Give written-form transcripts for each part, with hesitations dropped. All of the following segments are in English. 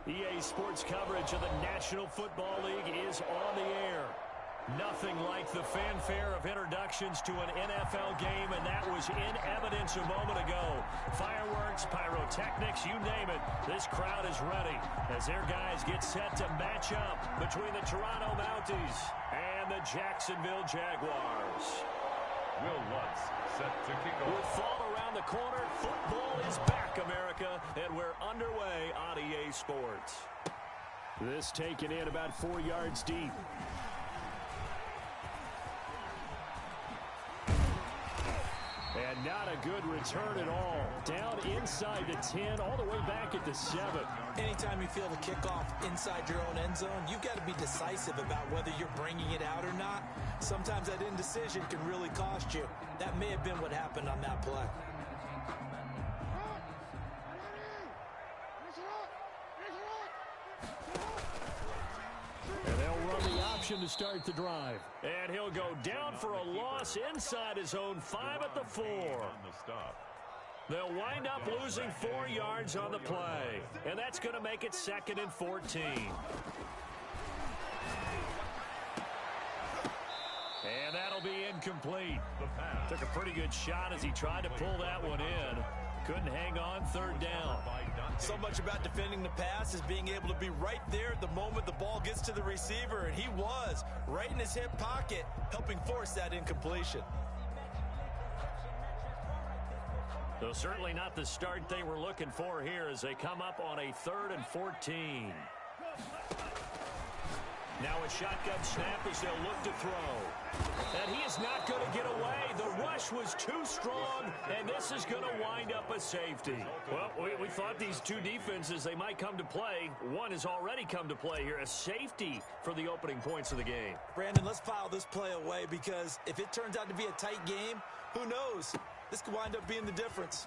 EA Sports coverage of the National Football League is on the air. Nothing like the fanfare of introductions to an NFL game, and that was in evidence a moment ago. Fireworks, pyrotechnics, you name it. This crowd is ready as their guys get set to match up between the Toronto Mounties and the Jacksonville Jaguars. Will Lutz set to kick off. With fall around the corner, football is back, America, and we're underway on EA Sports. This taken in about 4 yards deep. And not a good return at all. Down inside the 10, all the way back at the 7. Anytime you feel the kickoff inside your own end zone, you've got to be decisive about whether you're bringing it out or not. Sometimes that indecision can really cost you. That may have been what happened on that play. And they'll run the option to start the drive. And he'll go down for a loss inside his own 5 at the 4. They'll wind up losing 4 yards on the play. And that's going to make it 2nd and 14. And that'll be incomplete. Took a pretty good shot as he tried to pull that one in. Couldn't hang on, 3rd down. So much about defending the pass is being able to be right there at the moment the ball gets to the receiver, and he was right in his hip pocket, helping force that incompletion. So certainly not the start they were looking for here as they come up on a 3rd and 14. Now a shotgun snap as they'll look to throw. And he is not going to get away. The rush was too strong, and this is going to wind up a safety. Well, we thought these two defenses, they might come to play. One has already come to play here, a safety for the opening points of the game. Brandon, let's file this play away because if it turns out to be a tight game, who knows? This could wind up being the difference.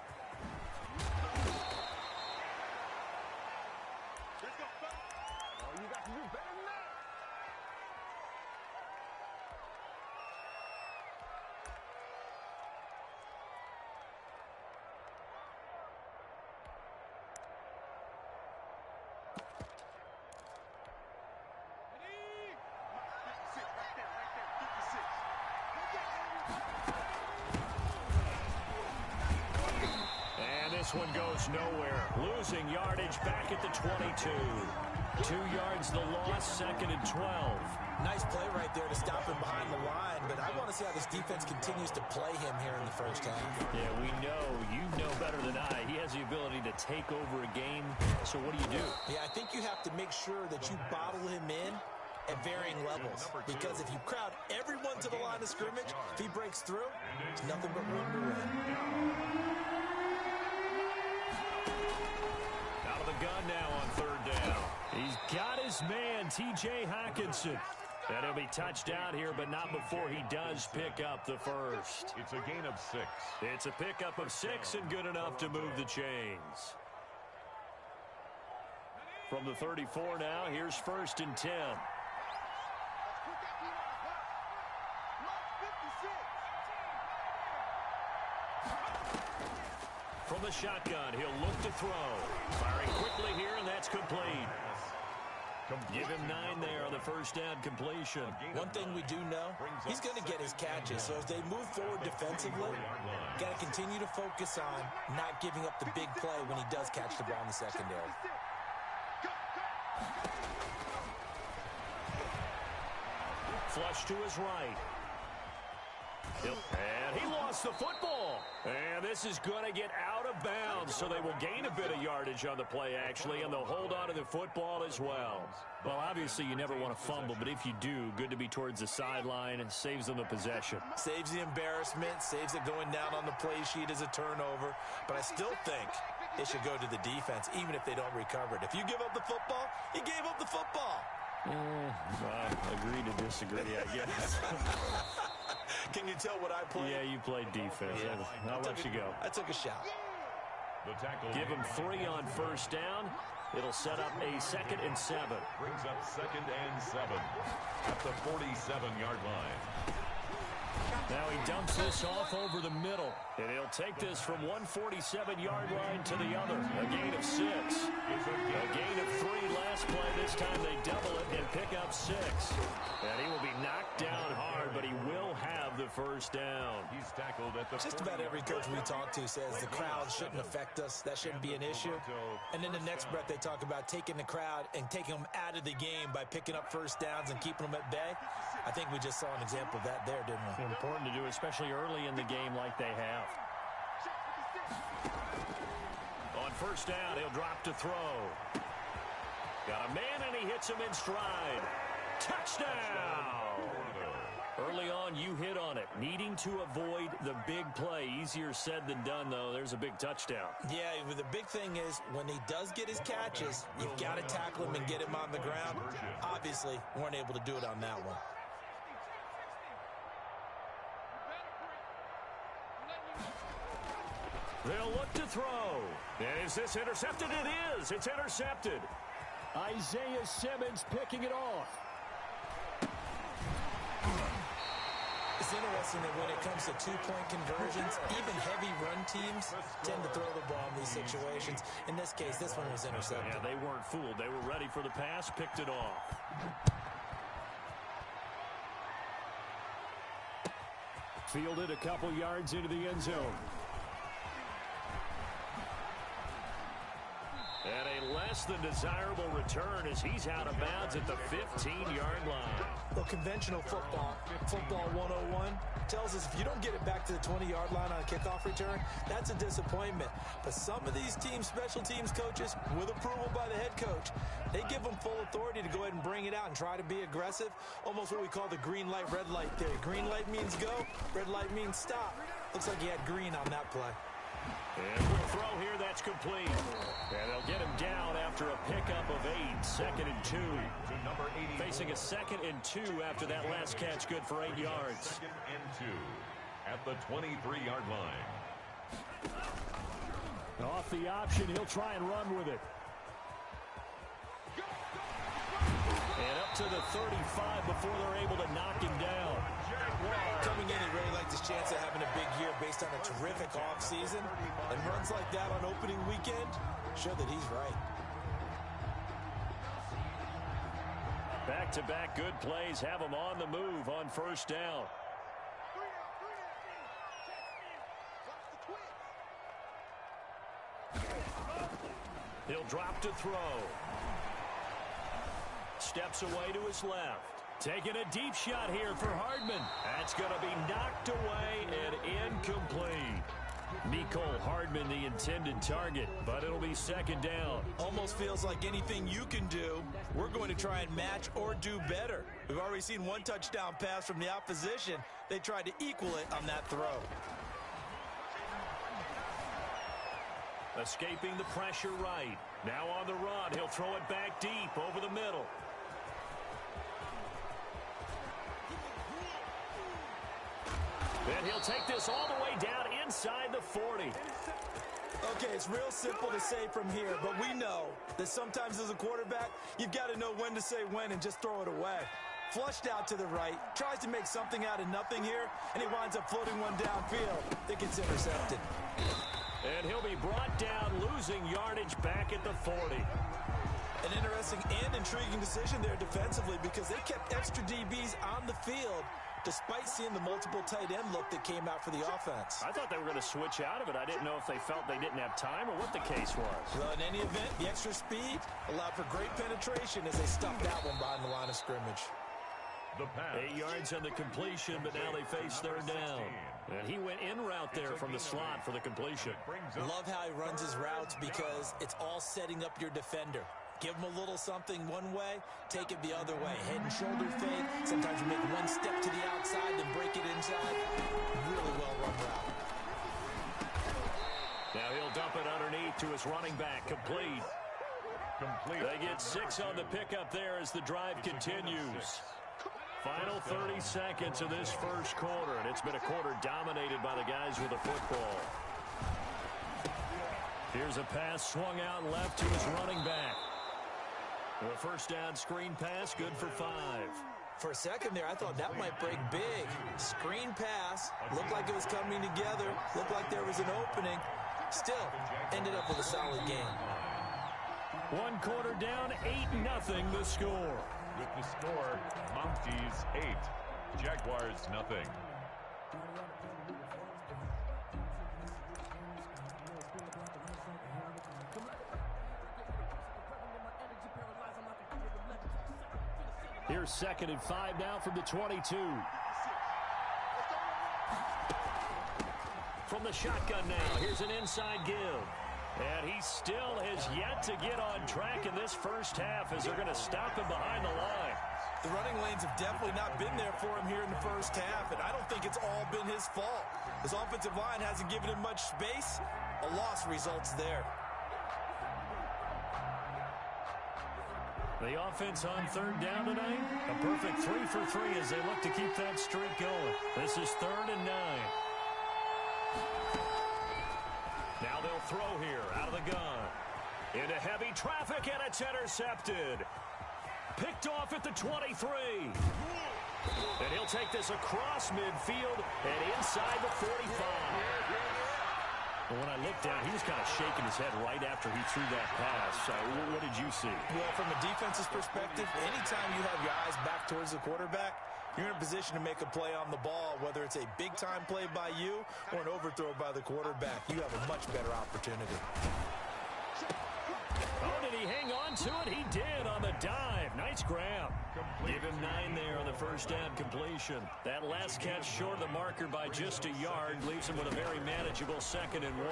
This one goes nowhere. Losing yardage back at the 22. 2 yards the loss, 2nd and 12. Nice play right there to stop him behind the line, but I want to see how this defense continues to play him here in the first half. Yeah, we know. You know better than I. He has the ability to take over a game, so what do you do? Yeah, I think you have to make sure that you bottle him in at varying levels, because if you crowd everyone to the line of scrimmage, if he breaks through, it's nothing but room to run. Out of the gun now on 3rd down. He's got his man, T.J. Hockenson. And he'll be touched out here, but not before he does pick up the first. It's a gain of 6. It's a pickup of 6 and good enough to move the chains. From the 34 now, here's 1st and 10. From the shotgun, he'll look to throw. Firing quickly here, and that's complete. Give him 9 there on the first down completion. One thing we do know, he's going to get his catches. So as they move forward defensively, got to continue to focus on not giving up the big play when he does catch the ball in the secondary. Flush to his right. And he lost the football. And this is going to get out of bounds, so they will gain a bit of yardage on the play, actually, and they'll hold on to the football as well. Well, obviously, you never want to fumble, but if you do, good to be towards the sideline and saves them the possession. Saves the embarrassment, saves it going down on the play sheet as a turnover. But I still think it should go to the defense, even if they don't recover it. If you give up the football, you gave up the football. Agree to disagree, I guess. Can you tell what I played? Yeah, you played defense. Yeah. I'll let you go. I took a shot. Give him 3 on first down. It'll set up a 2nd and 7. Brings up 2nd and 7 at the 47-yard line. Now he dumps this off over the middle, and he'll take this from 147-yard line to the other. A gain of 6. A gain of 3 last play. This time they double it and pick up 6. And he will be knocked down hard, but he will have the first down. He's tackled at the Just about every coach we talk to says the crowd shouldn't affect us. That shouldn't be an issue. And in the next breath, they talk about taking the crowd and taking them out of the game by picking up first downs and keeping them at bay. I think we just saw an example of that there, didn't we? Important to do, especially early in the game like they have. On first down, he'll drop to throw. Got a man, and he hits him in stride. Touchdown! Early on, you hit on it. Needing to avoid the big play. Easier said than done, though. There's a big touchdown. Yeah, the big thing is when he does get his catches, you've got to tackle him and get him on the ground. Obviously, weren't able to do it on that one. They'll look to throw. And is this intercepted? It is. It's intercepted. Isaiah Simmons picking it off. It's interesting that when it comes to two-point conversions, even heavy run teams tend to throw the ball in these situations. In this case, this one was intercepted. Yeah, they weren't fooled. They were ready for the pass, picked it off. Fielded a couple yards into the end zone. And a less than desirable return as he's out of bounds at the 15-yard line. Well, conventional football 101, tells us if you don't get it back to the 20-yard line on a kickoff return, that's a disappointment. But some of these teams, special teams coaches, with approval by the head coach, they give them full authority to go ahead and bring it out and try to be aggressive. Almost what we call the green light, red light theory. Green light means go, red light means stop. Looks like he had green on that play. And we'll throw here, that's complete. And they'll get him down after a pickup of 8, 2nd and 2. Facing a 2nd and 2 after that last catch, good for 8 yards. 2nd and 2 at the 23-yard line. Off the option, he'll try and run with it. And up to the 35 before they're able to knock him down. Coming in, he really liked his chance of having a big year based on a terrific offseason. And runs like that on opening weekend show that he's right. Back-to-back good plays have him on the move on first down. He'll drop to throw. Steps away to his left. Taking a deep shot here for Hardman. That's going to be knocked away and incomplete. Nicole Hardman, the intended target, but it'll be 2nd down. Almost feels like anything you can do, we're going to try and match or do better. We've already seen one touchdown pass from the opposition. They tried to equal it on that throw. Escaping the pressure right. Now on the run, he'll throw it back deep over the middle. And he'll take this all the way down inside the 40. Okay, it's real simple to say from here, but we know that sometimes as a quarterback, you've got to know when to say when and just throw it away. Flushed out to the right, tries to make something out of nothing here, and he winds up floating one downfield. That gets intercepted. And he'll be brought down, losing yardage back at the 40. An interesting and intriguing decision there defensively because they kept extra DBs on the field despite seeing the multiple tight end look that came out for the offense. I thought they were going to switch out of it. I didn't know if they felt they didn't have time or what the case was. Well, in any event, the extra speed allowed for great penetration as they stuffed that one behind the line of scrimmage. The pass. 8 yards on the completion, but now they face 3rd down. And he went in route there from the slot for the completion. Love how he runs his routes because it's all setting up your defender. Give him a little something one way, take it the other way. Head and shoulder fade. Sometimes you make one step to the outside, then break it inside. Really well run route. Now he'll dump it underneath to his running back. Complete. They get 6 on the pickup there as the drive continues. Final 30 seconds of this first quarter, and it's been a quarter dominated by the guys with the football. Here's a pass swung out left to his running back. The first down screen pass, good for 5. For a second there, I thought that might break big. Screen pass, looked like it was coming together, looked like there was an opening. Still, ended up with a solid game. 1 quarter down, 8-0 the score. With the score, Monkeys 8, Jaguars nothing. Here's 2nd and 5 now from the 22. From the shotgun now, here's an inside give. And he still has yet to get on track in this first half as they're going to stop him behind the line. The running lanes have definitely not been there for him here in the first half, and I don't think it's all been his fault. His offensive line hasn't given him much space. A loss results there. The offense on 3rd down tonight, a perfect 3 for 3 as they look to keep that streak going. This is 3rd and 9. Now they'll throw here out of the gun. Into heavy traffic, and it's intercepted. Picked off at the 23. And he'll take this across midfield and inside the 45. Well, when I looked down, he was kind of shaking his head right after he threw that pass. What did you see? Well, from a defense's perspective, anytime you have your eyes back towards the quarterback, you're in a position to make a play on the ball, whether it's a big-time play by you or an overthrow by the quarterback. You have a much better opportunity. Oh, did he hang on to it? He did on the dive. Nice grab. Give him 9 there on the first down completion. That last catch short of the marker by just a yard leaves him with a very manageable 2nd and 1.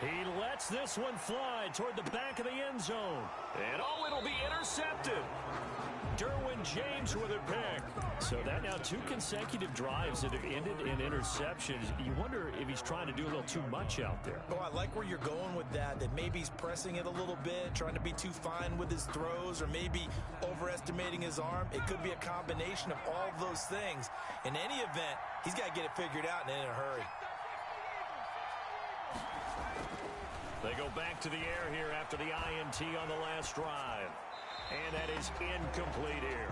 He lets this one fly toward the back of the end zone. And oh, it'll be intercepted. Derwin James with a pick. So that now 2 consecutive drives that have ended in interceptions. You wonder if he's trying to do a little too much out there. Oh, I like where you're going with that maybe he's pressing it a little bit, trying to be too fine with his throws, or maybe overestimating his arm. It could be a combination of all of those things. In any event, he's got to get it figured out and in a hurry. They go back to the air here after the INT on the last drive. And that is incomplete here.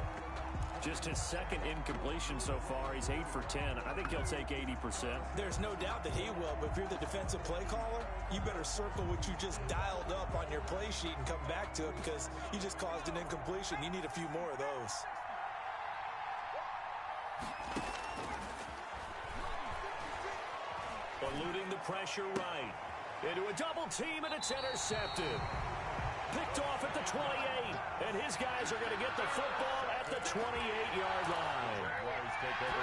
Just his 2nd incompletion so far. He's 8 for 10. I think he'll take 80%. There's no doubt that he will, but if you're the defensive play caller, you better circle what you just dialed up on your play sheet and come back to it, because you just caused an incompletion. You need a few more of those. Eluding the pressure right. Into a double team, and it's intercepted. Picked off at the 28, and his guys are going to get the football at the 28-yard line.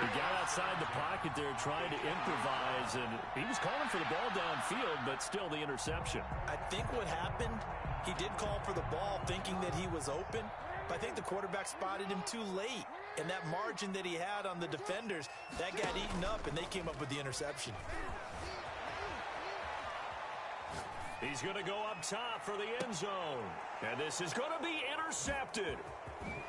He got outside the pocket there trying to improvise, and he was calling for the ball downfield, but still the interception. I think what happened, he did call for the ball thinking that he was open, but I think the quarterback spotted him too late, and that margin that he had on the defenders, that got eaten up, and they came up with the interception. He's going to go up top for the end zone. And this is going to be intercepted.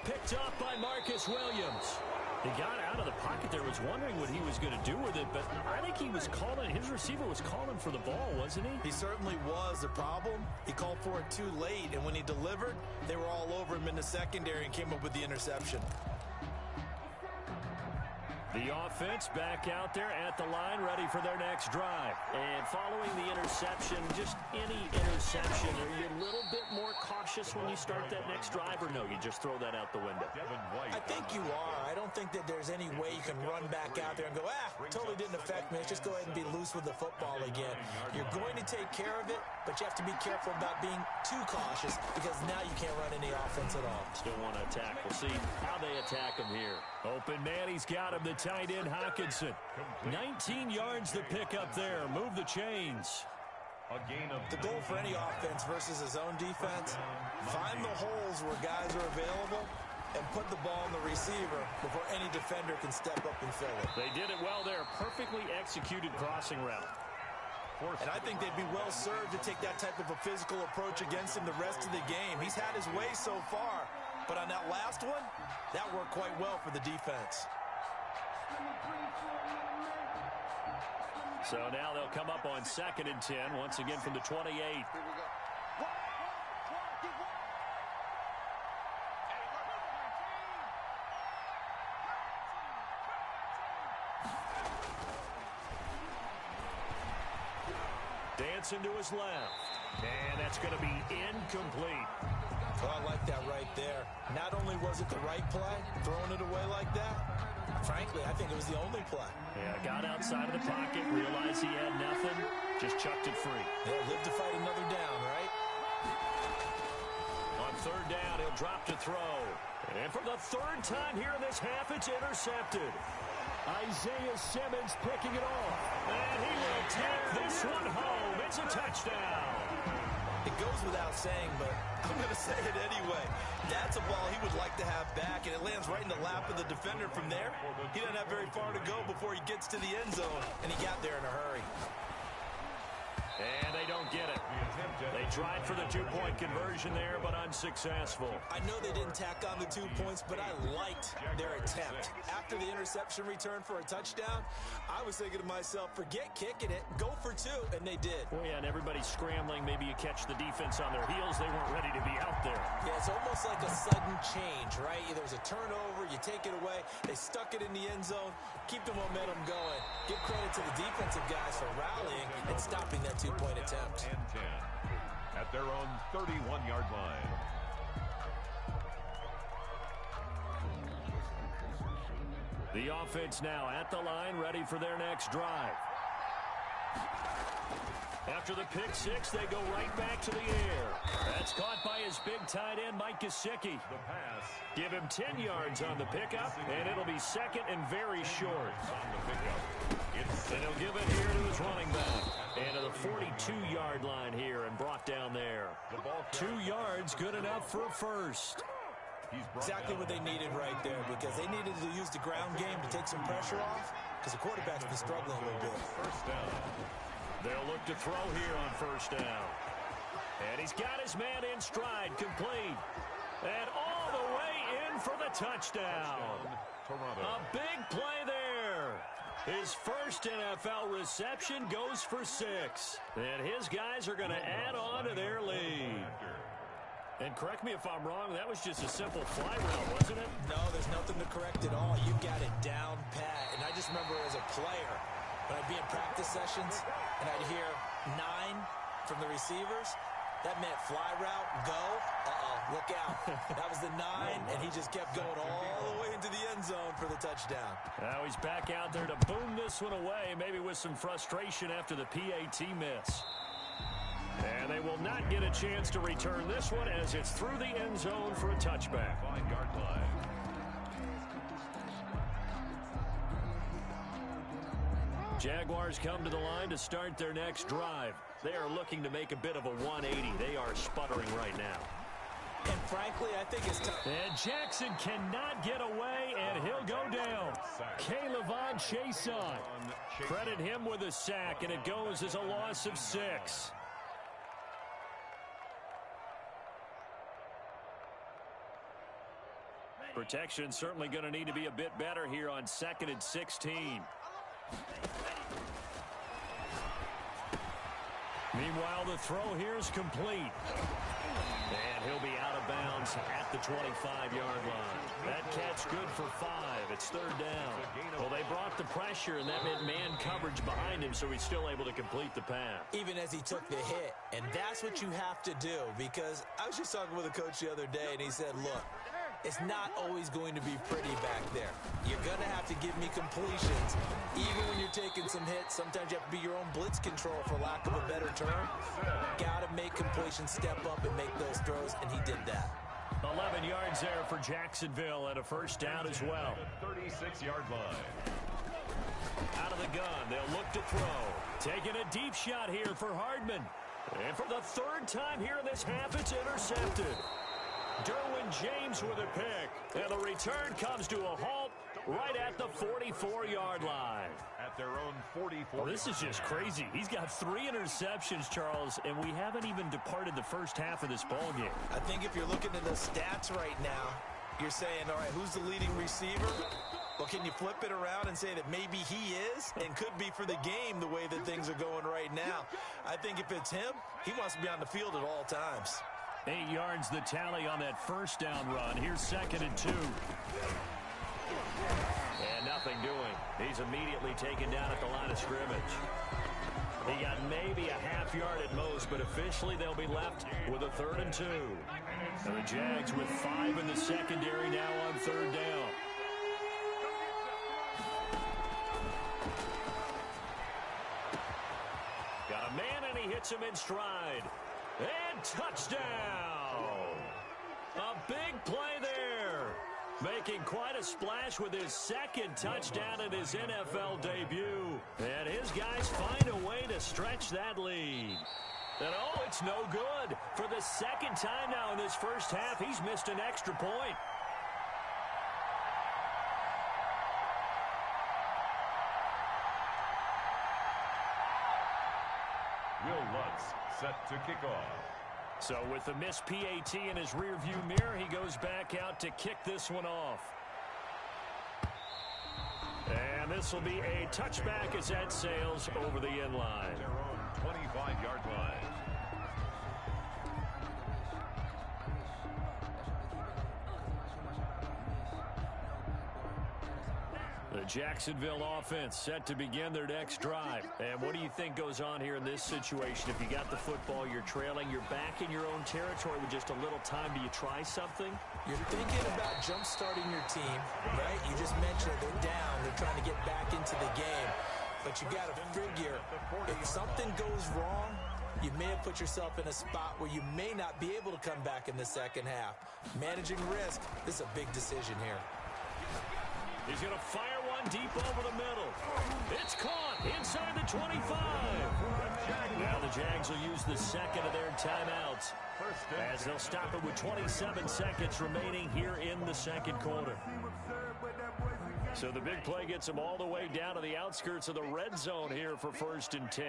Picked up by Marcus Williams. He got out of the pocket there, was wondering what he was going to do with it, but I think he was calling, his receiver was calling for the ball, wasn't he? He certainly was. The problem, he called for it too late, and when he delivered, they were all over him in the secondary and came up with the interception. The offense back out there at the line, ready for their next drive. And following the interception, just any interception, are you a little bit more cautious when you start that next drive, or no, you just throw that out the window? I think you are. I don't think that there's any way you can run back out there and go, totally didn't affect me. Let's just go ahead and be loose with the football again. You're going to take care of it, but you have to be careful about being too cautious, because now you can't run any offense at all. Still want to attack. We'll see how they attack him here. Open man, he's got him, the tight end Hawkinson. 19 yards to pick up there. Move the chains. The goal for any offense versus his own defense, find the holes where guys are available and put the ball in the receiver before any defender can step up and fill it. They did it well there. Perfectly executed crossing route. And I think they'd be well served to take that type of a physical approach against him the rest of the game. He's had his way so far, but on that last one, that worked quite well for the defense. So now they'll come up on 2nd and 10, once again from the 28. Dancing to his left. And that's going to be incomplete. Well, I like that right there. Not only was it the right play, throwing it away like that, frankly, I think it was the only play. Yeah, got outside of the pocket, realized he had nothing, just chucked it free. Yeah, live to fight another down, right? On third down, he'll drop to throw. And for the third time here in this half, it's intercepted. Isaiah Simmons picking it off. And he will take this one home. It's a touchdown. It goes without saying, but I'm going to say it anyway. That's a ball he would like to have back, and it lands right in the lap of the defender from there. He doesn't have very far to go before he gets to the end zone, and he got there in a hurry. And they don't get it. They tried for the two-point conversion there, but unsuccessful. I know they didn't tack on the 2 points, but I liked their attempt. After the interception return for a touchdown, I was thinking to myself, forget kicking it, go for two, and they did. Oh, yeah, and everybody's scrambling. Maybe you catch the defense on their heels. They weren't ready to be out there. Yeah, it's almost like a sudden change, right? There's a turnover, you take it away, they stuck it in the end zone, keep the momentum going. Give credit to the defensive guys for rallying and stopping that two-point attempt. And 10 at their own 31-yard line. The offense now at the line, ready for their next drive. After the pick six, they go right back to the air. That's caught by his big tight end, Mike Gesicki. The pass. Give him 10 yards on the pickup, and it'll be second and very short. On the pickup. And he'll give it here to his running back. And to the 42-yard line here and brought down there. 2 yards, good enough for a first. Exactly what they needed right there, because they needed to use the ground game to take some pressure off, because the quarterback's been struggling a little bit. First down. They'll look to throw here on first down. And he's got his man in stride, complete. And all the way in for the touchdown. Toronto. A big play there. His first NFL reception goes for 6. And his guys are going to add on to their lead. And correct me if I'm wrong, that was just a simple fly route, wasn't it? No, there's nothing to correct at all. You got it down pat. And I just remember as a player, when I'd be in practice sessions and I'd hear 9 from the receivers, that meant fly route, go, look out. That was the 9, and he just kept going all the way into the end zone for the touchdown. Now he's back out there to boom this one away, maybe with some frustration after the PAT miss. And they will not get a chance to return this one as it's through the end zone for a touchback. 5-yard line. Jaguars come to the line to start their next drive. They are looking to make a bit of a 180. They are sputtering right now. And frankly, I think it's time. And Jackson cannot get away, and he'll go down. K'Lavon Chaisson. Credit him with a sack, and it goes as a loss of 6. Protection certainly going to need to be a bit better here on 2nd and 16. Meanwhile, the throw here is complete. And he'll be out of bounds at the 25-yard line. That catch good for 5. It's 3rd down. Well, they brought the pressure, and that meant man coverage behind him, so he's still able to complete the pass. Even as he took the hit. And that's what you have to do, because I was just talking with a coach the other day, and he said, look, it's not always going to be pretty back there. You're going to have to give me completions. Even when you're taking some hits, sometimes you have to be your own blitz control, for lack of a better term. Got to make completions, step up and make those throws, and he did that. 11 yards there for Jacksonville and a first down as well. 36-yard line. Out of the gun, they'll look to throw. Taking a deep shot here for Hardman. And for the 3rd time here in this half, it's intercepted. Derwin James with a pick. And the return comes to a halt right at the 44-yard line. At their own 44. Well, this is just crazy. He's got 3 interceptions, Charles, and we haven't even departed the first half of this ballgame. I think if you're looking at the stats right now, you're saying, all right, who's the leading receiver? Well, can you flip it around and say that maybe he is and could be for the game the way that things are going right now? I think if it's him, he wants to be on the field at all times. 8 yards the tally on that first down run. Here's 2nd and 2. And nothing doing. He's immediately taken down at the line of scrimmage. He got maybe a half yard at most, but officially they'll be left with a 3rd and 2. And the Jags with 5 in the secondary now on 3rd down. Got a man, and he hits him in stride. And touchdown! A big play there. Making quite a splash with his 2nd touchdown in his NFL debut. And his guys find a way to stretch that lead. And oh, it's no good. For the 2nd time now in this first half, he's missed an extra point. Will Lutz set to kick off. So with the missed PAT in his rearview mirror, he goes back out to kick this one off. And this will be a touchback as that sails over the end line. Their own 25-yard line. The Jacksonville offense set to begin their next drive. And what do you think goes on here in this situation? If you got the football, you're trailing, you're back in your own territory with just a little time. Do you try something? You're thinking about jump-starting your team, right? You just mentioned they're down. They're trying to get back into the game. But you got to figure, if something goes wrong, you may have put yourself in a spot where you may not be able to come back in the second half. Managing risk, this is a big decision here. He's going to fire one deep over the middle. It's caught inside the 25. Now the Jags will use the 2nd of their timeouts as they'll stop it with 27 seconds remaining here in the 2nd quarter. So the big play gets him all the way down to the outskirts of the red zone here for 1st and 10.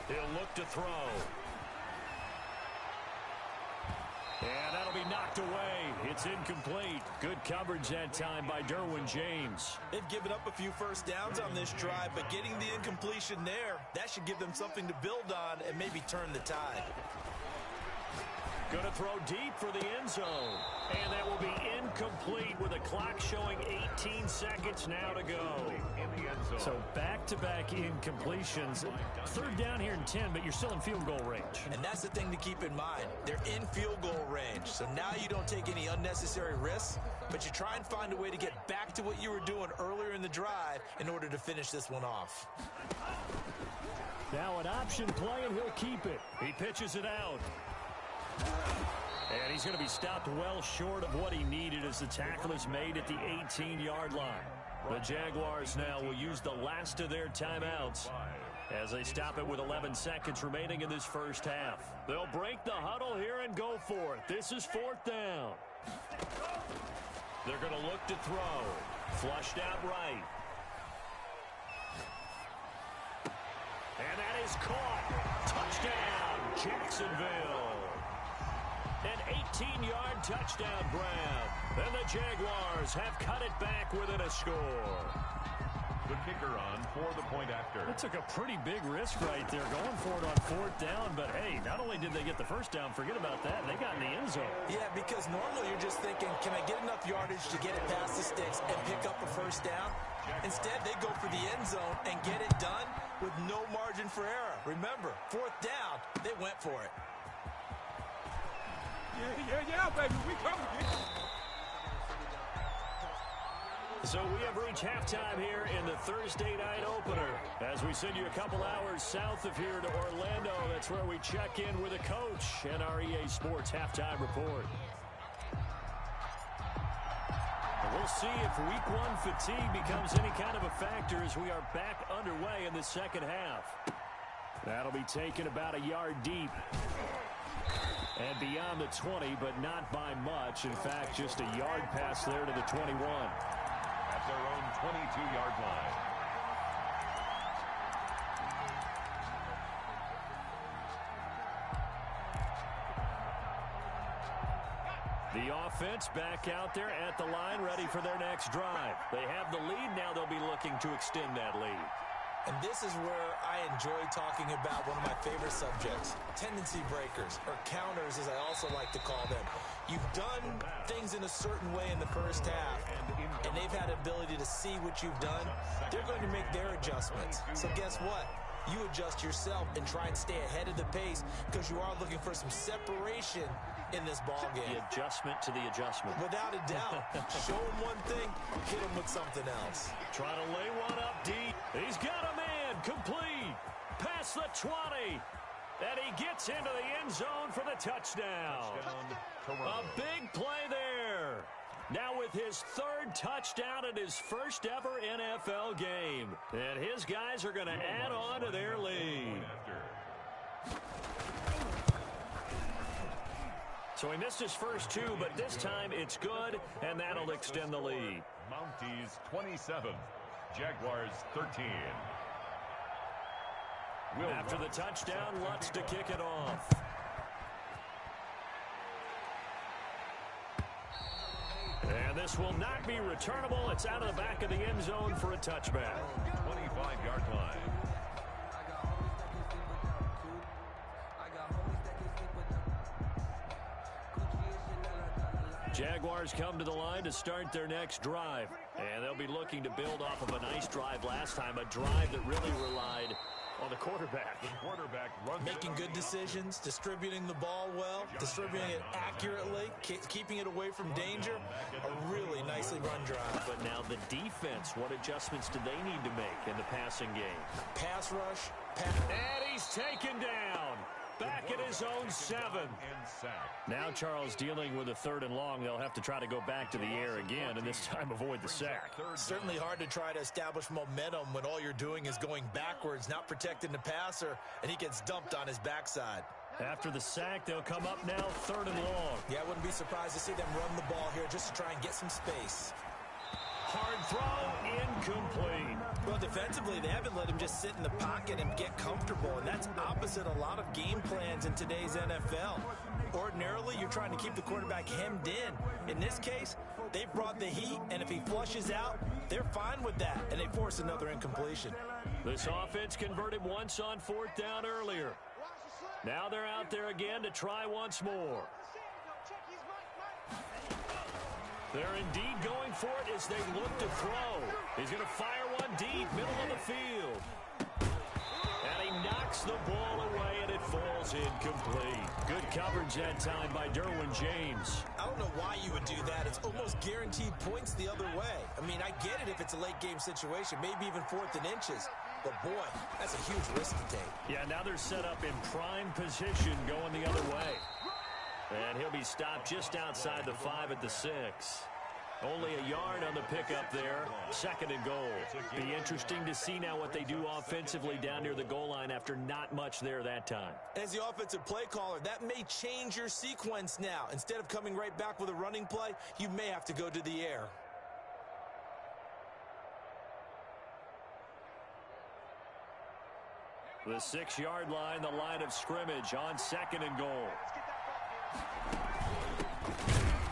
He'll look to throw. And that'll be knocked away. It's incomplete. Good coverage that time by Derwin James. They've given up a few first downs on this drive, but getting the incompletion there, that should give them something to build on and maybe turn the tide. Going to throw deep for the end zone. And that will be incomplete with the clock showing 18 seconds now to go. In the end zone. So back-to-back incompletions. 3rd down here in 10, but you're still in field goal range. And that's the thing to keep in mind. They're in field goal range. So now you don't take any unnecessary risks, but you try and find a way to get back to what you were doing earlier in the drive in order to finish this one off. Now an option play, and he'll keep it. He pitches it out. And he's going to be stopped well short of what he needed as the tackle is made at the 18-yard line. The Jaguars now will use the last of their timeouts as they stop it with 11 seconds remaining in this first half. They'll break the huddle here and go for it. This is 4th down. They're going to look to throw. Flushed out right. And that is caught. Touchdown, Jacksonville. An 18-yard touchdown grab. And the Jaguars have cut it back within a score. The kicker on for the point after. That took a pretty big risk right there, going for it on 4th down. But, hey, not only did they get the first down, forget about that, they got in the end zone. Yeah, because normally you're just thinking, can I get enough yardage to get it past the sticks and pick up a first down? Instead, they go for the end zone and get it done with no margin for error. Remember, 4th down, they went for it. Yeah, baby, we coming. So we have reached halftime here in the Thursday night opener. As we send you a couple hours south of here to Orlando, that's where we check in with a coach and our EA Sports halftime report. And we'll see if week 1 fatigue becomes any kind of a factor as we are back underway in the second half. That'll be taken about a yard deep. And beyond the 20, but not by much. In fact, just a yard pass there to the 21. At their own 22-yard line. The offense back out there at the line, ready for their next drive. They have the lead. Now they'll be looking to extend that lead. And this is where I enjoy talking about one of my favorite subjects, tendency breakers, or counters as I also like to call them. You've done things in a certain way in the first half, and and they've had an ability to see what you've done, they're going to make their adjustments. So guess what? You adjust yourself and try and stay ahead of the pace because you are looking for some separation in this ball game. The adjustment to the adjustment. Without a doubt. Show him one thing, hit him with something else. Trying to lay one up deep. He's got a man. Complete. Past the 20. And he gets into the end zone for the touchdown. A big play there. Now with his third touchdown in his first ever NFL game. And his guys are going to add on to their lead. So he missed his first two, but this time it's good, and that'll extend the lead. Mounties 27, Jaguars 13. After the touchdown, Lutz to kick it off. And this will not be returnable. It's out of the back of the end zone for a touchback. 25-yard line. Jaguars come to the line to start their next drive. And they'll be looking to build off of a nice drive last time, a drive that really relied on the quarterback. Making good decisions, distributing the ball well, distributing it accurately, keeping it away from danger. A really nicely run drive. But now the defense, what adjustments do they need to make in the passing game? Pass rush. And he's taken down. Back at his own 7. Now Charles dealing with a 3rd and long. They'll have to try to go back to the air again, and this time avoid the sack. Certainly hard to try to establish momentum when all you're doing is going backwards, not protecting the passer, and he gets dumped on his backside. After the sack, they'll come up now 3rd and long. Yeah, I wouldn't be surprised to see them run the ball here just to try and get some space. Hard throw, incomplete. Well, defensively, they haven't let him just sit in the pocket and get comfortable, and that's opposite a lot of game plans in today's NFL. Ordinarily, you're trying to keep the quarterback hemmed in. In this case, they've brought the heat, and if he flushes out, they're fine with that, and they force another incompletion. This offense converted once on 4th down earlier. Now they're out there again to try once more. They're indeed going for it as they look to throw. He's going to fire one deep, middle of the field. And he knocks the ball away, and it falls incomplete. Good coverage that time by Derwin James. I don't know why you would do that. It's almost guaranteed points the other way. I mean, I get it if it's a late-game situation, maybe even 4th and inches. But, boy, that's a huge risk to take. Yeah, now they're set up in prime position going the other way. And he'll be stopped just outside the 5 at the 6. Only a yard on the pickup there. 2nd and goal. Be interesting to see now what they do offensively down near the goal line after not much there that time. As the offensive play caller, that may change your sequence now. Instead of coming right back with a running play, you may have to go to the air. The 6-yard line, the line of scrimmage on 2nd and goal.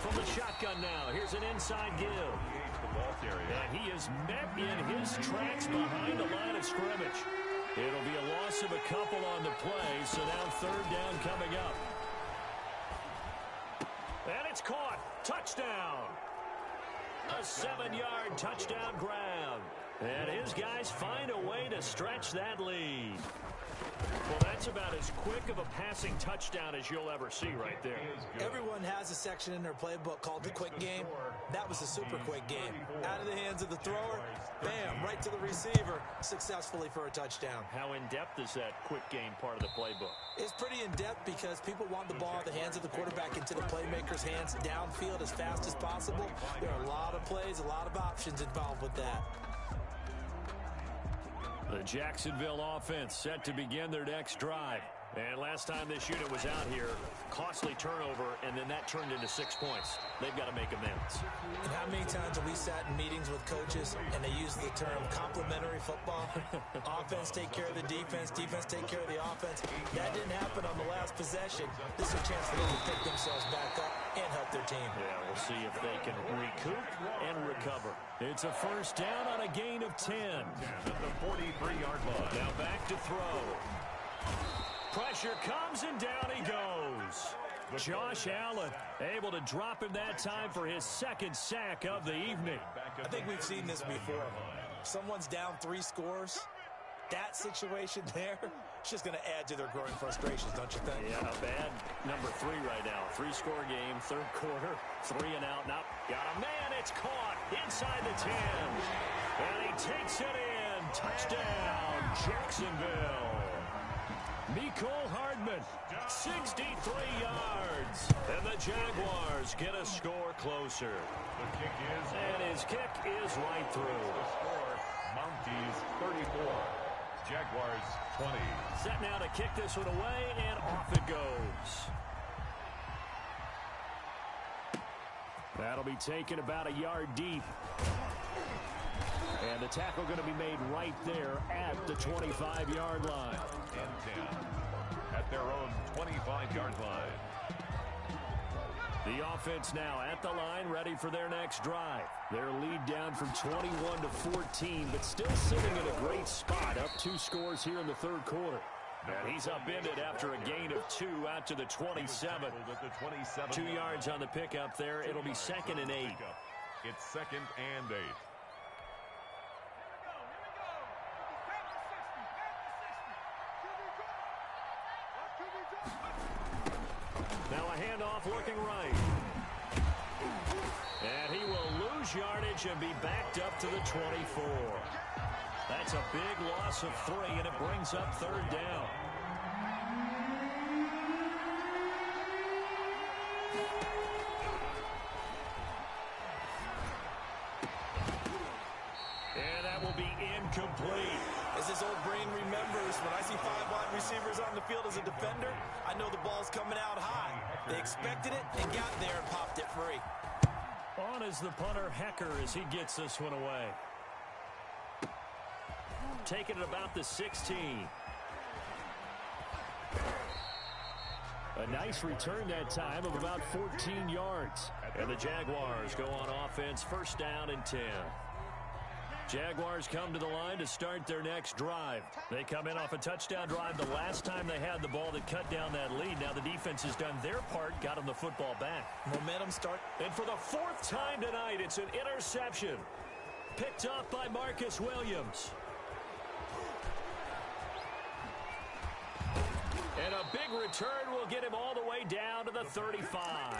From the shotgun now, here's an inside give. And he is met in his tracks behind the line of scrimmage. It'll be a loss of a couple on the play, so now 3rd down coming up. And it's caught. Touchdown. A 7-yard touchdown grab. And his guys find a way to stretch that lead. Well, that's about as quick of a passing touchdown as you'll ever see right there. Everyone has a section in their playbook called the quick game. That was a super quick game. Out of the hands of the thrower, bam, right to the receiver, successfully for a touchdown. How in-depth is that quick game part of the playbook? It's pretty in-depth because people want the ball in the hands of the quarterback into the playmaker's hands downfield as fast as possible. There are a lot of plays, a lot of options involved with that. The Jacksonville offense set to begin their next drive. And last time this unit was out here, costly turnover, and then that turned into 6 points. They've got to make amends. And how many times have we sat in meetings with coaches and they use the term complementary football? Offense take care of the defense, defense take care of the offense. That didn't happen on the last possession. This is a chance for them to pick themselves back up and help their team. Yeah, we'll see if they can recoup and recover. It's a 1st down on a gain of 10. At the 43-yard line. Now back to throw. Pressure comes, and down he goes. Josh Allen able to drop him that time for his 2nd sack of the evening. I think we've seen this before. Someone's down 3 scores. That situation there, it's just going to add to their growing frustrations, don't you think? Yeah, a bad number 3 right now. 3-score game, third quarter, 3 and out. Now, got a man, it's caught inside the 10. And he takes it in. Touchdown, Jacksonville. Mecole Hardman, 63 yards. And the Jaguars get a score closer. The kick is... And his kick is right through. The score, Mounties 34. Jaguars 20. Set now to kick this one away, and off it goes. That'll be taken about a yard deep. And the tackle going to be made right there at the 25-yard line. And 10 at their own 25-yard line. The offense now at the line, ready for their next drive. Their lead down from 21 to 14, but still sitting in a great spot, up 2 scores here in the third quarter. And he's upended after a gain of 2 out to the 27. 2 yards on the pickup there. It'll be 2nd and 8. It's 2nd and 8. Now a handoff looking right. And he will lose yardage and be backed up to the 24. That's a big loss of 3, and it brings up 3rd down. And that will be incomplete. As his old brain remembers, when I see 5 wide receivers on the field as a defender, I know the ball's coming out high. They expected it and got there and popped it free. On is the punter, Hecker, as he gets this one away. Taking it about the 16. A nice return that time of about 14 yards. And the Jaguars go on offense, 1st down and 10. Jaguars come to the line to start their next drive. They come in off a touchdown drive the last time they had the ball that cut down that lead. Now the defense has done their part, got them the football back. Momentum start. And for the 4th time tonight, it's an interception. Picked off by Marcus Williams. And a big return will get him all the way down to the 35.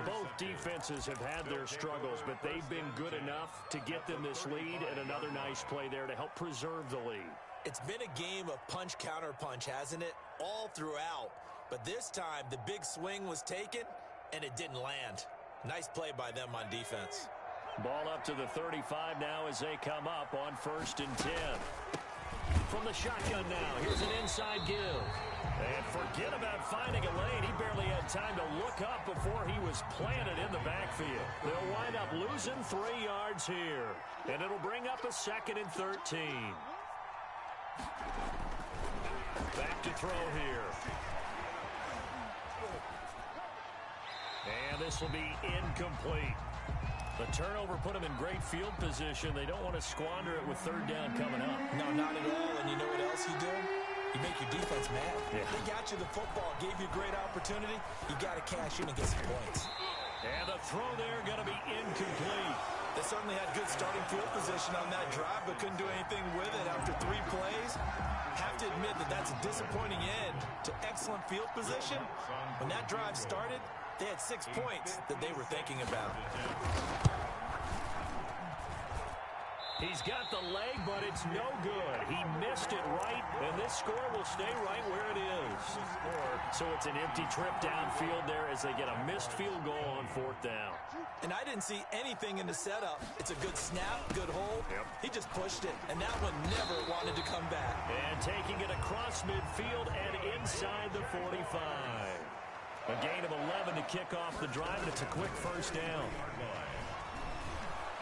Both defenses have had their struggles, but they've been good enough to get them this lead, and another nice play there to help preserve the lead. It's been a game of punch-counter-punch, hasn't it? All throughout. But this time, the big swing was taken, and it didn't land. Nice play by them on defense. Ball up to the 35 now as they come up on 1st and 10. From the shotgun now, here's an inside give. And forget about finding a lane. He barely had time to look up before he was planted in the backfield. They'll wind up losing 3 yards here. And it'll bring up a 2nd and 13. Back to throw here. And this will be incomplete. The turnover put them in great field position. They don't want to squander it with 3rd down coming up. No, not at all. And you know what else you do? You make your defense mad. Yeah. They got you the football, gave you a great opportunity. You got to cash in and get some points. And the throw there going to be incomplete. They certainly had good starting field position on that drive, but couldn't do anything with it after 3 plays. Have to admit that that's a disappointing end to excellent field position. When that drive started, they had 6 points that they were thinking about. He's got the leg, but it's no good. He missed it right, and this score will stay right where it is. So it's an empty trip downfield there as they get a missed field goal on 4th down. And I didn't see anything in the setup. It's a good snap, good hold. Yep. He just pushed it, and that one never wanted to come back. And taking it across midfield and inside the 45. A gain of 11 to kick off the drive, and it's a quick 1st down.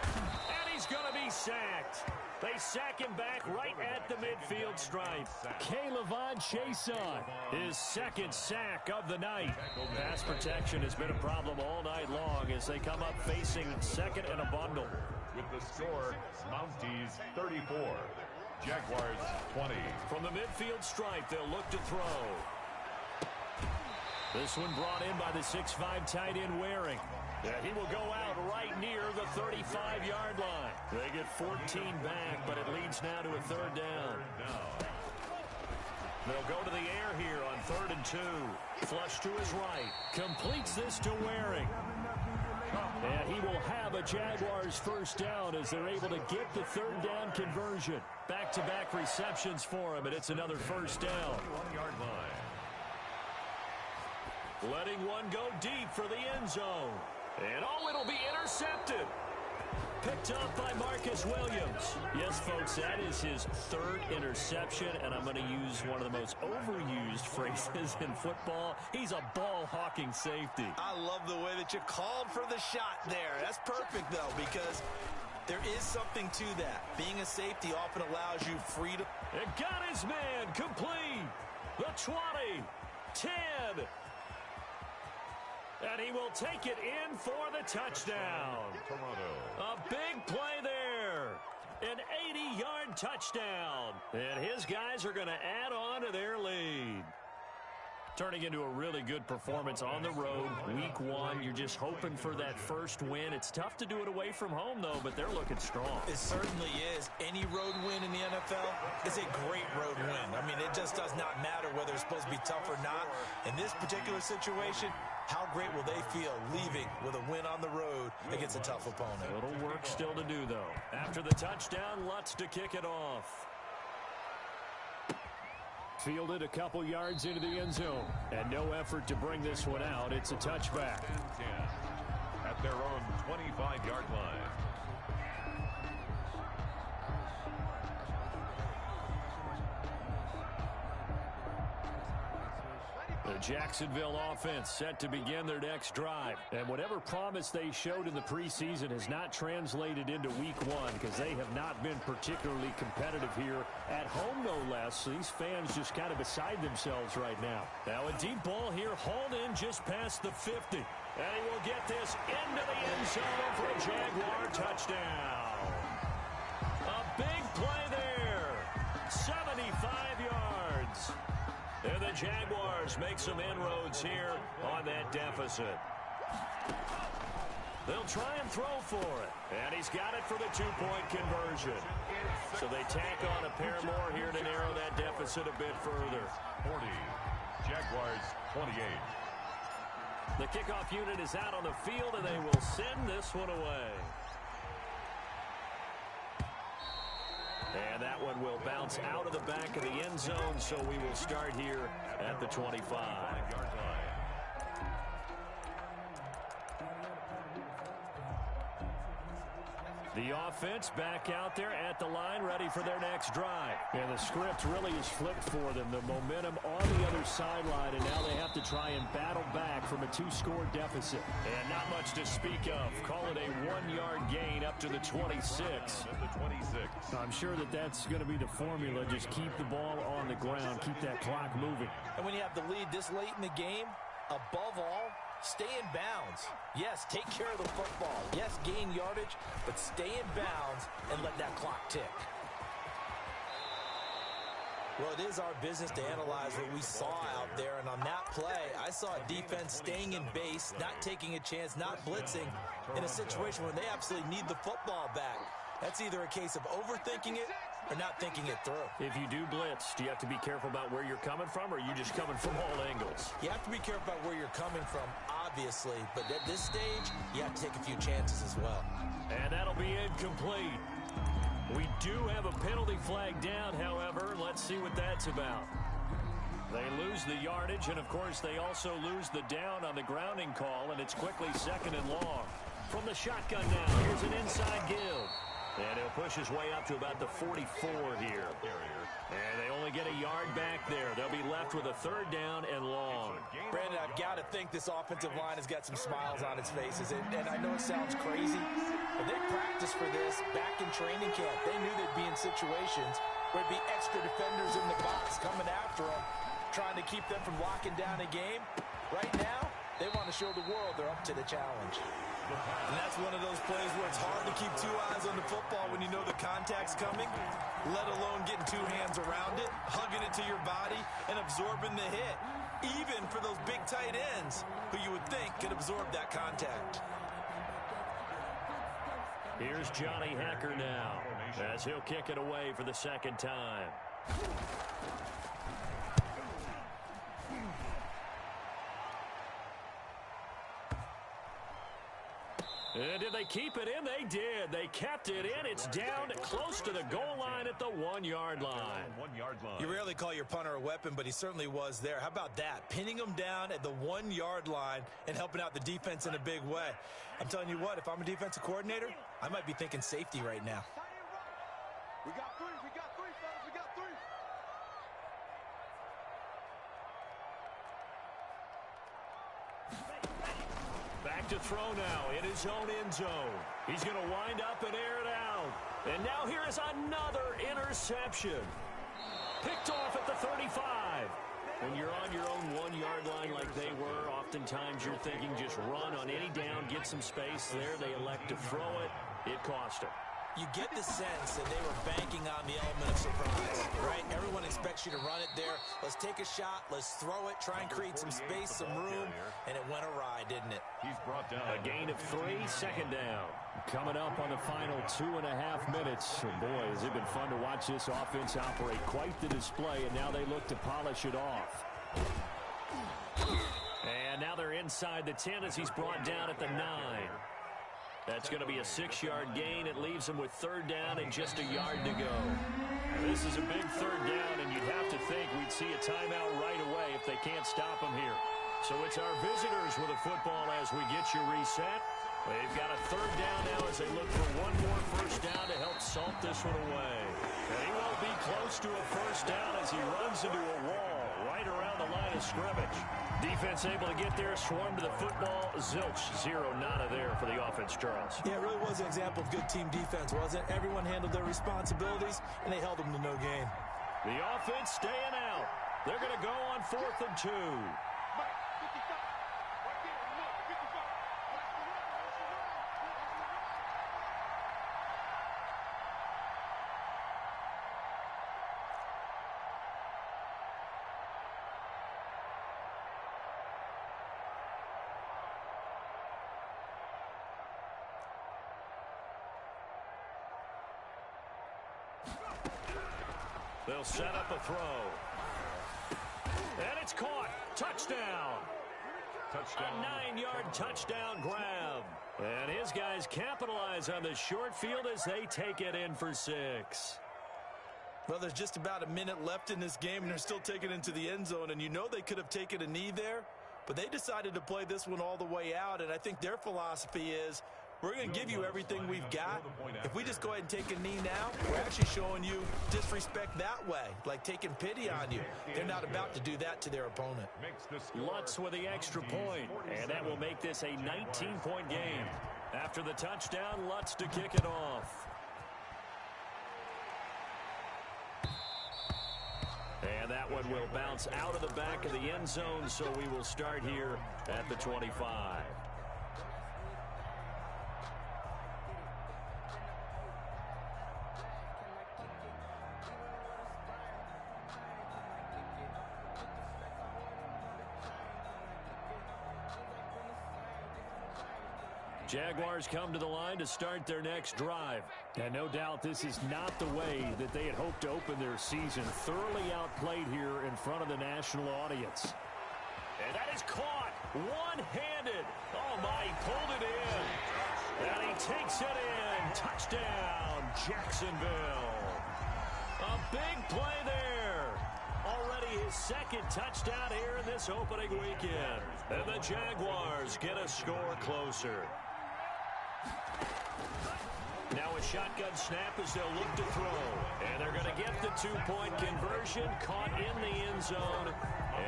And he's going to be sacked. They sack him back right at the midfield stripe. K'Lavon Chaisson, his 2nd sack of the night. Pass protection has been a problem all night long as they come up facing 2nd and a bundle. With the score, Mounties 34, Jaguars 20. From the midfield stripe, they'll look to throw. This one brought in by the 6'5" tight end Waring. And he will go out right near the 35-yard line. They get 14 back, but it leads now to a third down. They'll go to the air here on 3rd and 2. Flush to his right. Completes this to Waring. And he will have a Jaguars first down as they're able to get the third down conversion. Back-to-back receptions for him, and it's another first down. 1-yard line. Letting one go deep for the end zone. And it'll be intercepted. Picked up by Marcus Williams. Yes, folks, that is his 3rd interception, and I'm going to use one of the most overused phrases in football. He's a ball-hawking safety. I love the way that you called for the shot there. That's perfect, though, because there is something to that. Being a safety often allows you freedom. It got his man complete. The 20, 10. And he will take it in for the touchdown. Toronto. A big play there. An 80-yard touchdown. And his guys are going to add on to their lead. Turning into a really good performance on the road. Week 1, you're just hoping for that first win. It's tough to do it away from home, though, but they're looking strong. It certainly is. Any road win in the NFL is a great road win. I mean, it just does not matter whether it's supposed to be tough or not. In this particular situation, how great will they feel leaving with a win on the road against a tough opponent? A little work still to do, though. After the touchdown, Lutz to kick it off. Fielded a couple yards into the end zone. And no effort to bring this one out. It's a touchback. 10 at their own 25-yard line. The Jacksonville offense set to begin their next drive. And whatever promise they showed in the preseason has not translated into week 1 because they have not been particularly competitive here at home, no less. So these fans just kind of beside themselves right now. Now a deep ball here hauled in just past the 50. And he will get this into the end zone for a Jaguar touchdown. A big play there. 75 yards. And the Jaguars make some inroads here on that deficit. They'll try and throw for it. And he's got it for the 2-point conversion. So they tack on a pair more here to narrow that deficit a bit further. 40. Jaguars 28. The kickoff unit is out on the field, and they will send this one away. And that one will bounce out of the back of the end zone, so we will start here at the 25. The offense back out there at the line, ready for their next drive. And the script really is flipped for them. The momentum on the other sideline, and now they have to try and battle back from a 2-score deficit. And not much to speak of. Call it a 1-yard gain up to the 26. I'm sure that that's going to be the formula. Just keep the ball on the ground, keep that clock moving. And when you have the lead this late in the game, above all, stay in bounds. Yes, take care of the football. Yes, gain yardage, but stay in bounds and let that clock tick. Well, it is our business to analyze what we saw out there, and on that play, I saw a defense staying in base, not taking a chance, not blitzing, in a situation where they absolutely need the football back. That's either a case of overthinking it or not thinking it through. If you do blitz, do you have to be careful about where you're coming from, or are you just coming from all angles? You have to be careful about where you're coming from, obviously, but at this stage, you have to take a few chances as well. And that'll be incomplete. We do have a penalty flag down, however. Let's see what that's about. They lose the yardage, and of course, they also lose the down on the grounding call, and it's quickly 2nd and long. From the shotgun now, here's an inside give. And he'll push his way up to about the 44 here. And they only get a yard back there. They'll be left with a 3rd down and long. Brandon, I've got to think this offensive line has got some smiles on its faces. And I know it sounds crazy, but they practiced for this back in training camp. They knew they'd be in situations where it'd be extra defenders in the box coming after them, trying to keep them from locking down a game. Right now, they want to show the world they're up to the challenge. And that's one of those plays where it's hard to keep two eyes on the football when you know the contact's coming, let alone getting two hands around it, hugging it to your body, and absorbing the hit, even for those big tight ends who you would think could absorb that contact. Here's Johnny Hacker now as he'll kick it away for the second time. And did they keep it in? They did. They kept it in. It's down close to the goal line at the 1 yard line. 1 yard line. You rarely call your punter a weapon, but he certainly was there. How about that? Pinning him down at the 1 yard line and helping out the defense in a big way. I'm telling you what, if I'm a defensive coordinator, I might be thinking safety right now. We got three, fellas, we got three. Back to throw now in his own end zone. He's going to wind up and air it out. And now here is another interception. Picked off at the 35. When you're on your own 1 yard line like they were, oftentimes you're thinking just run on any down, get some space there. They elect to throw it. It cost them. You get the sense that they were banking on the element of surprise, right? Everyone expects you to run it there. Let's take a shot. Let's throw it. Try and create some space, some room. And it went awry, didn't it? He's brought down. A gain of 3, second down. Coming up on the final 2.5 minutes. Oh boy, has it been fun to watch this offense operate. Quite the display, and now they look to polish it off. And now they're inside the 10 as he's brought down at the 9. That's going to be a 6-yard gain. It leaves them with third down and just a yard to go. This is a big third down, and you'd have to think we'd see a timeout right away if they can't stop them here. So it's our visitors with the football as we get you reset. They've got a third down now as they look for one more first down to help salt this one away. And he won't be close to a first down as he runs into a wall right around the line of scrimmage. Defense able to get there, swarm to the football. Zilch, 0, nada there for the offense, Charles. Yeah, it really was an example of good team defense, wasn't it? Everyone handled their responsibilities, and they held them to no gain. The offense staying out. They're going to go on 4th and 2. They'll set up a throw. And it's caught. Touchdown. Touchdown. A 9-yard touchdown grab. And his guys capitalize on the short field as they take it in for 6. Well, there's just about a minute left in this game, and they're still taking it into the end zone. And you know they could have taken a knee there, but they decided to play this one all the way out. And I think their philosophy is, we're going to give you everything we've got. If we just go ahead and take a knee now, we're actually showing you disrespect that way, like taking pity on you. They're not about to do that to their opponent. Lutz with the extra point, and that will make this a 19-point game. After the touchdown, Lutz to kick it off. And that one will bounce out of the back of the end zone, so we will start here at the 25. Jaguars come to the line to start their next drive. And no doubt this is not the way that they had hoped to open their season. Thoroughly outplayed here in front of the national audience. And that is caught one-handed. Oh, my, he pulled it in. And he takes it in. Touchdown, Jacksonville. A big play there. Already his second touchdown here in this opening weekend. And the Jaguars get a score closer. Now a shotgun snap as they'll look to throw. And they're going to get the two-point conversion, caught in the end zone.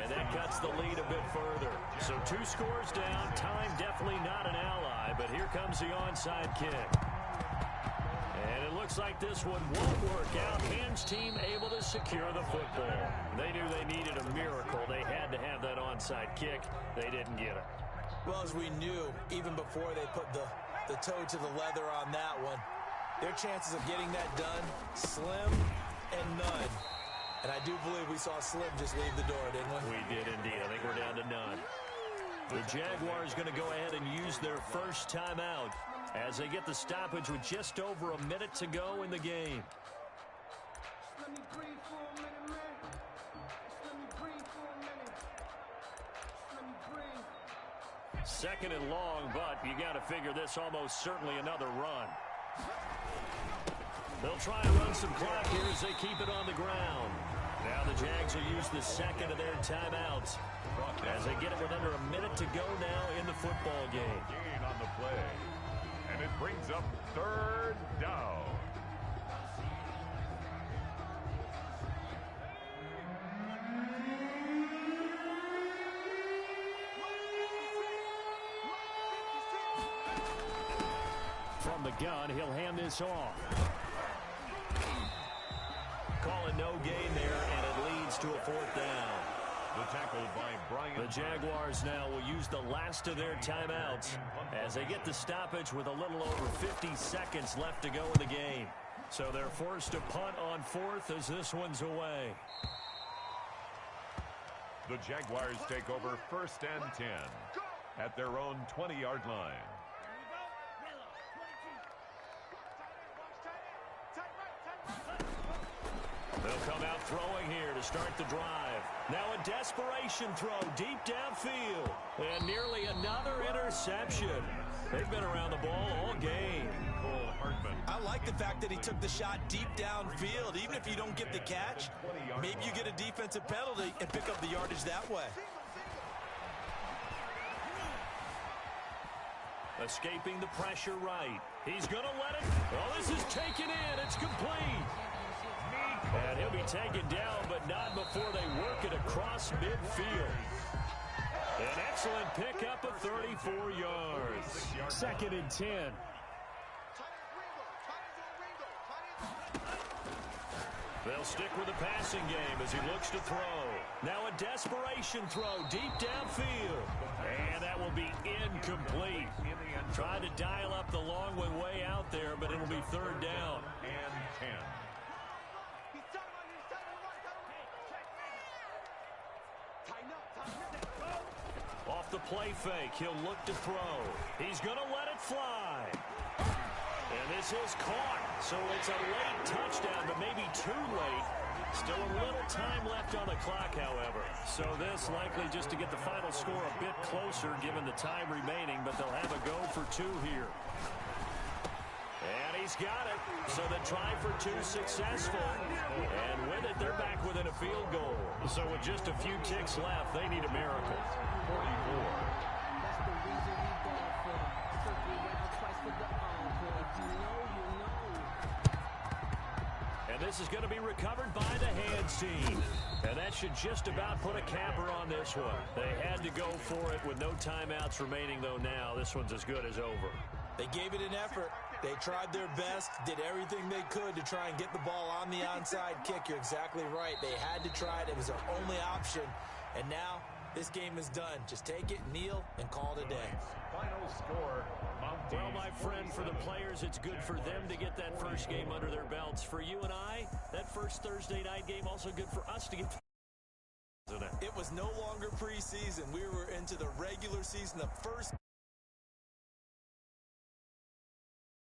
And that cuts the lead a bit further. So 2 scores down. Time definitely not an ally, but here comes the onside kick. And it looks like this one won't work out. Ham's team able to secure the football. They knew they needed a miracle. They had to have that onside kick. They didn't get it. Well, as we knew, even before they put the toe to the leather on that one, their chances of getting that done, slim and none. And I do believe we saw Slim just leave the door, didn't we? We did indeed. I think we're down to none. The Jaguars going to go ahead and use their first timeout as they get the stoppage with just over a minute to go in the game. Second and long, but you got to figure this almost certainly another run. They'll try and run some clock here as they keep it on the ground. Now the Jags will use the second of their timeouts as they get it with under a minute to go now in the football game. Gain on the play. And it brings up third down. From the gun, he'll hand this off. Calling no gain there, and it leads to a fourth down. The tackle by Brian. The Jaguars now will use the last of their timeouts as they get the stoppage with a little over 50 seconds left to go in the game. So they're forced to punt on fourth as this one's away. The Jaguars take over first and 10 at their own 20-yard line. They'll come out throwing here to start the drive. Now a desperation throw deep downfield. And nearly another interception. They've been around the ball all game. I like the fact that he took the shot deep downfield. Even if you don't get the catch, maybe you get a defensive penalty and pick up the yardage that way. Escaping the pressure right. He's going to let it. Oh, this is taken in. It's complete. And he'll be taken down, but not before they work it across midfield. An excellent pickup of 34 yards. Second and 10. They'll stick with the passing game as he looks to throw. Now a desperation throw deep downfield. And that will be incomplete. Trying to dial up the long one way out there, but it'll be third down. And 10. Off the play fake, he'll look to throw. He's going to let it fly. And this is caught. So it's a late touchdown, but maybe too late. Still a little time left on the clock, however. So this likely just to get the final score a bit closer given the time remaining, but they'll have a go for two here. And he's got it. So the try for two successful. And with it, they're back within a field goal. So with just a few ticks left, they need a miracle. 44. And this is going to be recovered by the hands team. And that should just about put a capper on this one. They had to go for it with no timeouts remaining, though now this one's as good as over. They gave it an effort. They tried their best, did everything they could to try and get the ball on the onside kick. You're exactly right. They had to try it. It was their only option. And now this game is done. Just take it, kneel, and call it a day. Final score. Well, my friend, for the players, it's good for them to get that first game under their belts. For you and I, that first Thursday night game also good for us to get. It was no longer preseason. We were into the regular season, the first